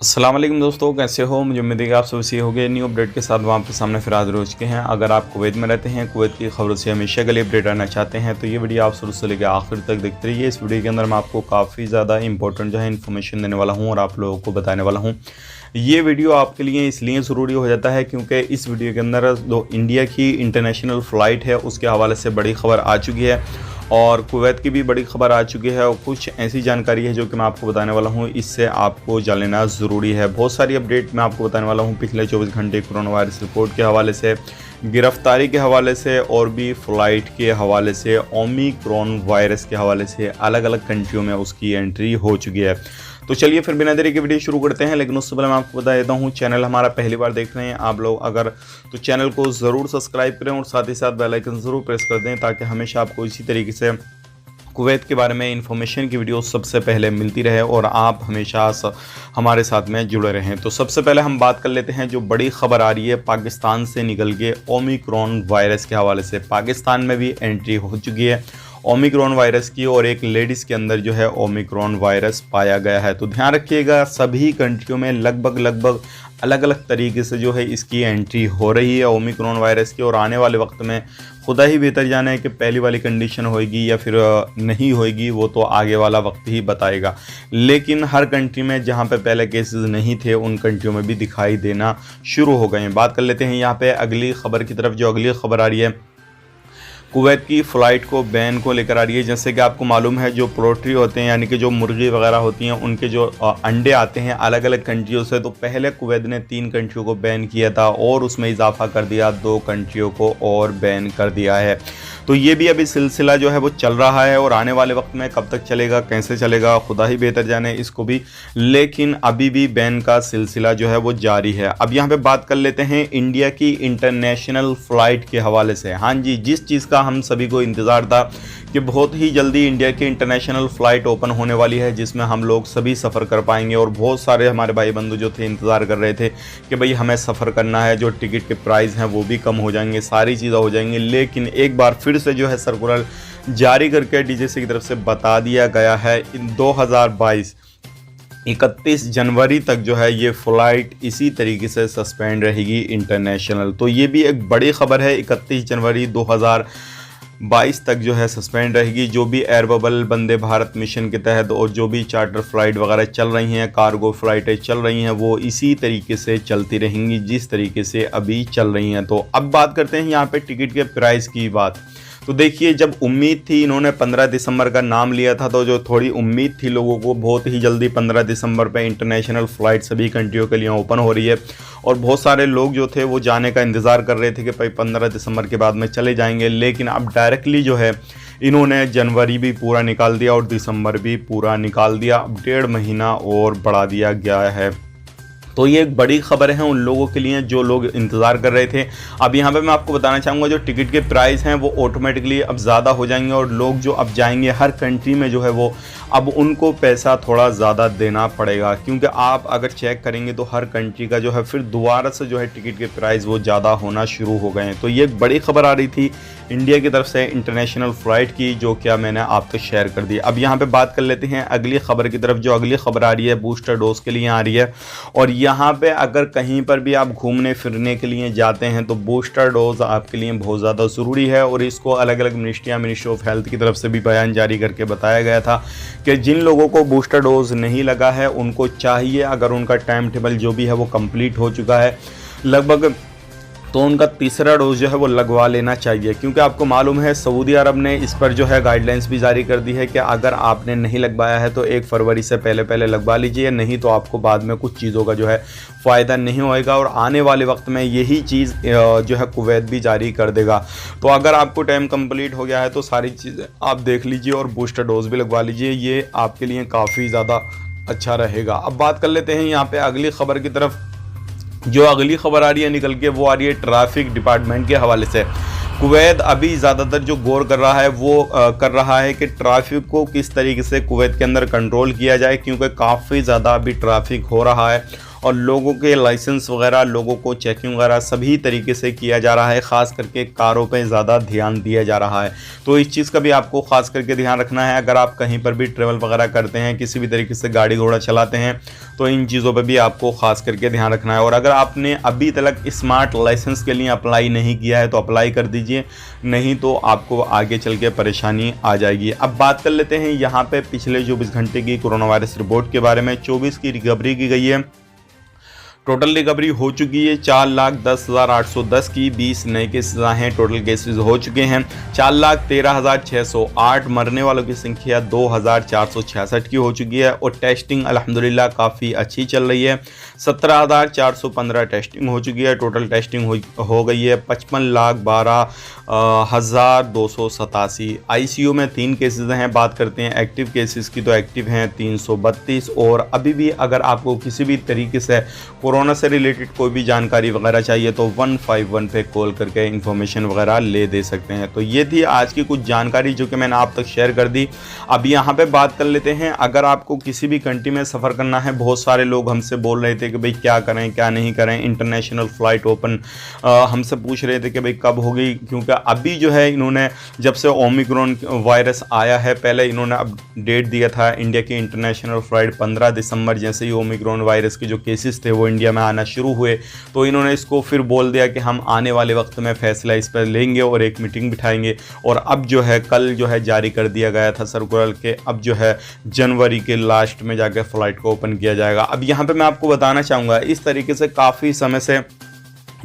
अस्सलाम वालेकुम दोस्तों, कैसे हो। मुझे उम्मीद है कि आप सब सही हो गए। न्यू अपडेट के साथ वहाँ पे सामने फिर हाजिर हो चुके हैं। अगर आप कुवैत में रहते हैं, कुवैत की खबरों से हमेशा के लिए अपडेट आना चाहते हैं तो ये वीडियो आप शुरू से लेकर आखिर तक देखते रहिए। इस वीडियो के अंदर मैं आपको काफ़ी ज़्यादा इंपॉर्टेंट जो है इन्फॉर्मेशन देने वाला हूँ और आप लोगों को बताने वाला हूँ। ये वीडियो आपके लिए इसलिए ज़रूरी हो जाता है क्योंकि इस वीडियो के अंदर जो इंडिया की इंटरनेशनल फ़्लाइट है उसके हवाले से बड़ी खबर आ चुकी है और कुवैत की भी बड़ी खबर आ चुकी है और कुछ ऐसी जानकारी है जो कि मैं आपको बताने वाला हूँ। इससे आपको जान लेना ज़रूरी है। बहुत सारी अपडेट मैं आपको बताने वाला हूँ पिछले 24 घंटे कोरोना वायरस रिपोर्ट के हवाले से, गिरफ्तारी के हवाले से और भी फ़्लाइट के हवाले से, ओमिक्रॉन वायरस के हवाले से अलग अलग कंट्रियों में उसकी एंट्री हो चुकी है। तो चलिए फिर बिना देरी के वीडियो शुरू करते हैं। लेकिन उससे पहले मैं आपको बता देता हूँ, चैनल हमारा पहली बार देख रहे हैं आप लोग अगर, तो चैनल को ज़रूर सब्सक्राइब करें और साथ ही साथ बेल आइकन ज़रूर प्रेस कर दें ताकि हमेशा आपको इसी तरीके से कुवैत के बारे में इंफॉर्मेशन की वीडियो सबसे पहले मिलती रहे और आप हमेशा हमारे साथ में जुड़े रहें। तो सबसे पहले हम बात कर लेते हैं जो बड़ी खबर आ रही है पाकिस्तान से निकल के ओमिक्रॉन वायरस के हवाले से। पाकिस्तान में भी एंट्री हो चुकी है ओमिक्रॉन वायरस की और एक लेडीज़ के अंदर जो है ओमिक्रॉन वायरस पाया गया है। तो ध्यान रखिएगा, सभी कंट्रियों में लगभग अलग अलग तरीके से जो है इसकी एंट्री हो रही है ओमिक्रॉन वायरस की, और आने वाले वक्त में खुदा ही बेहतर जाने है कि पहली वाली कंडीशन होएगी या फिर नहीं होएगी, वो तो आगे वाला वक्त ही बताएगा। लेकिन हर कंट्री में जहाँ पे पहले केसेस नहीं थे उन कंट्रियों में भी दिखाई देना शुरू हो गए हैं। बात कर लेते हैं यहाँ पे अगली खबर की तरफ। जो अगली खबर आ रही है कुवैत की फ़्लाइट को बैन को लेकर आ रही है। जैसे कि आपको मालूम है जो पोल्ट्री होते हैं यानी कि जो मुर्गी वगैरह होती हैं उनके जो अंडे आते हैं अलग अलग कंट्रियों से, तो पहले कुवैत ने 3 कंट्रियों को बैन किया था और उसमें इजाफा कर दिया, 2 कंट्रियों को और बैन कर दिया है। तो ये भी अभी सिलसिला जो है वो चल रहा है और आने वाले वक्त में कब तक चलेगा, कैसे चलेगा, खुदा ही बेहतर जाने इसको भी, लेकिन अभी भी बैन का सिलसिला जो है वो जारी है। अब यहाँ पे बात कर लेते हैं इंडिया की इंटरनेशनल फ़्लाइट के हवाले से। हाँ जी, जिस चीज़ का हम सभी को इंतज़ार था कि बहुत ही जल्दी इंडिया की इंटरनेशनल फ़्लाइट ओपन होने वाली है जिसमें हम लोग सभी सफ़र कर पाएंगे, और बहुत सारे हमारे भाई बंधु जो थे इंतज़ार कर रहे थे कि भाई हमें सफ़र करना है, जो टिकट के प्राइस हैं वो भी कम हो जाएंगे, सारी चीज़ें हो जाएंगी। लेकिन एक बार फिर से जो है सर्कुलर जारी करके डीजीसी की तरफ से बता दिया गया है इन 2022 31 जनवरी तक जो है ये फ़्लाइट इसी तरीके से सस्पेंड रहेगी इंटरनेशनल। तो ये भी एक बड़ी ख़बर है, 31 जनवरी 2022 तक जो है सस्पेंड रहेगी। जो भी air bubble Vande Bharat mission के तहत और जो भी चार्टर फ़्लाइट वगैरह चल रही हैं, कार्गो फ़्लाइटें चल रही हैं, वो इसी तरीके से चलती रहेंगी जिस तरीके से अभी चल रही हैं। तो अब बात करते हैं यहाँ पे टिकट के प्राइस की बात। तो देखिए, जब उम्मीद थी, इन्होंने 15 दिसंबर का नाम लिया था, तो जो थोड़ी उम्मीद थी लोगों को बहुत ही जल्दी 15 दिसंबर पे इंटरनेशनल फ़्लाइट सभी कंट्रियों के लिए ओपन हो रही है, और बहुत सारे लोग जो थे वो जाने का इंतज़ार कर रहे थे कि भाई 15 दिसंबर के बाद में चले जाएंगे। लेकिन अब डायरेक्टली जो है इन्होंने जनवरी भी पूरा निकाल दिया और दिसंबर भी पूरा निकाल दिया। अब 1.5 महीना और बढ़ा दिया गया है। तो ये एक बड़ी खबर है उन लोगों के लिए जो लोग इंतज़ार कर रहे थे। अब यहाँ पे मैं आपको बताना चाहूँगा जो टिकट के प्राइस हैं वो ऑटोमेटिकली अब ज़्यादा हो जाएंगे, और लोग जो अब जाएंगे हर कंट्री में जो है वो अब उनको पैसा थोड़ा ज़्यादा देना पड़ेगा, क्योंकि आप अगर चेक करेंगे तो हर कंट्री का जो है फिर दोबारा से जो है टिकट के प्राइस वो ज़्यादा होना शुरू हो गए हैं। तो ये एक बड़ी खबर आ रही थी इंडिया की तरफ से इंटरनेशनल फ़्लाइट की, जो क्या मैंने आपको शेयर कर दी। अब यहाँ पे बात कर लेते हैं अगली खबर की तरफ। जो अगली खबर आ रही है बूस्टर डोज के लिए आ रही है, और यहाँ पे अगर कहीं पर भी आप घूमने फिरने के लिए जाते हैं तो बूस्टर डोज आपके लिए बहुत ज़्यादा ज़रूरी है, और इसको अलग अलग मिनिस्ट्री ऑफ हेल्थ की तरफ से भी बयान जारी करके बताया गया था कि जिन लोगों को बूस्टर डोज नहीं लगा है उनको चाहिए, अगर उनका टाइम टेबल जो भी है वो कंप्लीट हो चुका है लगभग, तो उनका तीसरा डोज जो है वो लगवा लेना चाहिए। क्योंकि आपको मालूम है सऊदी अरब ने इस पर जो है गाइडलाइंस भी जारी कर दी है कि अगर आपने नहीं लगवाया है तो 1 फरवरी से पहले लगवा लीजिए, नहीं तो आपको बाद में कुछ चीज़ों का जो है फ़ायदा नहीं होएगा। और आने वाले वक्त में यही चीज़ जो है कुवैत भी जारी कर देगा। तो अगर आपको टाइम कंप्लीट हो गया है तो सारी चीज़ें आप देख लीजिए और बूस्टर डोज भी लगवा लीजिए, ये आपके लिए काफ़ी ज़्यादा अच्छा रहेगा। अब बात कर लेते हैं यहाँ पर अगली खबर की तरफ। जो अगली खबर आ रही है निकल के वो आ रही है ट्रैफिक डिपार्टमेंट के हवाले से। कुवैत अभी ज़्यादातर जो गौर कर रहा है वो कर रहा है कि ट्रैफिक को किस तरीके से कुवैत के अंदर कंट्रोल किया जाए, क्योंकि काफ़ी ज़्यादा अभी ट्रैफिक हो रहा है और लोगों के लाइसेंस वगैरह, लोगों को चेकिंग वगैरह सभी तरीके से किया जा रहा है। ख़ास करके कारों पे ज़्यादा ध्यान दिया जा रहा है, तो इस चीज़ का भी आपको ख़ास करके ध्यान रखना है। अगर आप कहीं पर भी ट्रेवल वगैरह करते हैं, किसी भी तरीके से गाड़ी घोड़ा चलाते हैं, तो इन चीज़ों पर भी आपको ख़ास करके ध्यान रखना है। और अगर आपने अभी तक स्मार्ट लाइसेंस के लिए अप्लाई नहीं किया है तो अप्लाई कर दीजिए, नहीं तो आपको आगे चल के परेशानी आ जाएगी। अब बात कर लेते हैं यहाँ पे पिछले 24 घंटे की कोरोना वायरस रिपोर्ट के बारे में। 24 की रिकवरी की गई है। टोटल रिकवरी हो चुकी है 4,10,810 की। 20 नए केसेस आए हैं, टोटल केसेस हो चुके हैं 4,13,608। मरने वालों की संख्या 2,466 की हो चुकी है। और टेस्टिंग अल्हम्दुलिल्लाह काफ़ी अच्छी चल रही है। 17,415 टेस्टिंग हो चुकी है। टोटल टेस्टिंग हो गई है 55,12,287। ICU में 3 केसेस हैं। बात करते हैं एक्टिव केसेस की, तो एक्टिव हैं 332। और अभी भी अगर आपको किसी भी तरीके से कोरोना से रिलेटेड कोई भी जानकारी वगैरह चाहिए तो 151 पे कॉल करके इन्फॉर्मेशन वगैरह ले दे सकते हैं। तो ये थी आज की कुछ जानकारी जो कि मैंने आप तक शेयर कर दी। अब यहाँ पे बात कर लेते हैं, अगर आपको किसी भी कंट्री में सफ़र करना है, बहुत सारे लोग हमसे बोल रहे थे कि भाई क्या करें क्या नहीं करें, इंटरनेशनल फ़्लाइट ओपन हमसे पूछ रहे थे कि भाई कब होगी, क्योंकि अभी जो है इन्होंने जब से ओमिक्रॉन वायरस आया है, पहले इन्होंने अब डेट दिया था इंडिया की इंटरनेशनल फ़्लाइट 15 दिसंबर। जैसे ही ओमिक्रॉन वायरस के जो केसेस थे वो इंडिया में आना शुरू हुए, तो इन्होंने इसको फिर बोल दिया कि हम आने वाले वक्त में फैसला इस पर लेंगे और एक मीटिंग बिठाएंगे। और अब जो है कल जो है जारी कर दिया गया था सर्कुलर के अब जो है जनवरी के लास्ट में जाकर फ़्लाइट को ओपन किया जाएगा। अब यहाँ पे मैं आपको बताना चाहूँगा, इस तरीके से काफ़ी समय से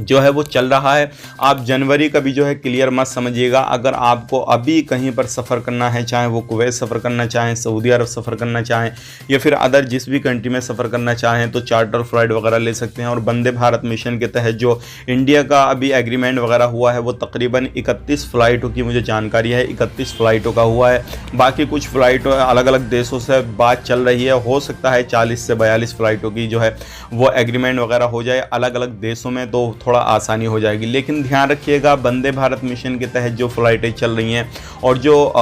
जो है वो चल रहा है। आप जनवरी का भी जो है क्लियर मत समझिएगा। अगर आपको अभी कहीं पर सफ़र करना है, चाहे वो कुवैत सफ़र करना चाहें, सऊदी अरब सफ़र करना चाहें, या फिर अदर जिस भी कंट्री में सफ़र करना चाहें, तो चार्टर फ्लाइट वगैरह ले सकते हैं। और वंदे भारत मिशन के तहत जो इंडिया का अभी एग्रीमेंट वगैरह हुआ है, वो तकरीबन 31 फ़्लाइटों की मुझे जानकारी है, 31 फ़्लाइटों का हुआ है। बाकी कुछ फ़्लाइटों अलग अलग देशों से बात चल रही है, हो सकता है 40 से 42 फ़्लाइटों की जो है वो एग्रीमेंट वगैरह हो जाए अलग अलग देशों में, तो थोड़ा आसानी हो जाएगी। लेकिन ध्यान रखिएगा, वंदे भारत मिशन के तहत जो फ़्लाइटें चल रही हैं और जो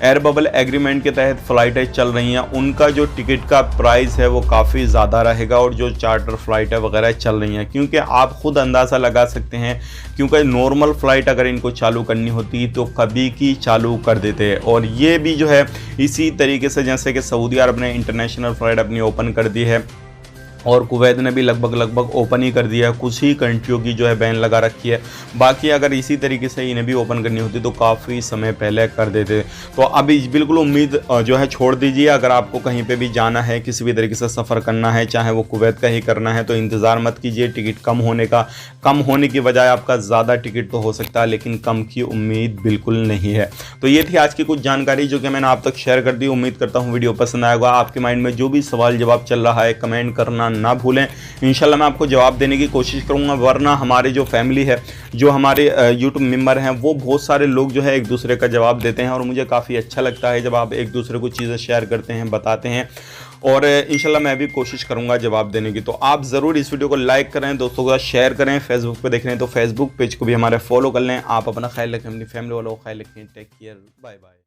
एयर बबल एग्रीमेंट के तहत फ़्लाइटें चल रही हैं, उनका जो टिकट का प्राइस है वो काफ़ी ज़्यादा रहेगा। और जो चार्टर फ़्लाइटें वगैरह चल रही हैं, क्योंकि आप ख़ुद अंदाज़ा लगा सकते हैं, क्योंकि नॉर्मल फ़्लाइट अगर इनको चालू करनी होती तो कभी की चालू कर देते। और ये भी जो है इसी तरीके से जैसे कि सऊदी अरब ने इंटरनेशनल फ़्लाइट अपनी ओपन कर दी है और कुवैत ने भी लगभग ओपन ही कर दिया है। कुछ ही कंट्रियों की जो है बैन लगा रखी है, बाकी अगर इसी तरीके से इन्हें भी ओपन करनी होती तो काफ़ी समय पहले कर देते। तो अभी बिल्कुल उम्मीद जो है छोड़ दीजिए। अगर आपको कहीं पे भी जाना है, किसी भी तरीके से सफ़र करना है, चाहे वो कुवैत का ही करना है, तो इंतज़ार मत कीजिए टिकट कम होने की बजाय आपका ज़्यादा टिकट तो हो सकता है, लेकिन कम की उम्मीद बिल्कुल नहीं है। तो ये थी आज की कुछ जानकारी जो कि मैंने आप तक शेयर कर दी। उम्मीद करता हूँ वीडियो पसंद आएगा। आपके माइंड में जो भी सवाल जवाब चल रहा है कमेंट करना ना भूलें, इंशाल्लाह मैं आपको जवाब देने की कोशिश करूंगा। वरना हमारे जो फैमिली है, जो हमारे यूट्यूब मेंबर हैं, वो बहुत सारे लोग जो है एक दूसरे का जवाब देते हैं और मुझे काफ़ी अच्छा लगता है जब आप एक दूसरे को चीज़ें शेयर करते हैं, बताते हैं। और इंशाल्लाह मैं भी कोशिश करूंगा जवाब देने की। तो आप ज़रूर इस वीडियो को लाइक करें, दोस्तों के साथ शेयर करें। फेसबुक पे देख रहे हैं तो फेसबुक पेज को भी हमारे फॉलो कर लें। आप अपना ख्याल रखें, अपनी फैमिली वालों का ख्याल रखें। Take care, bye bye.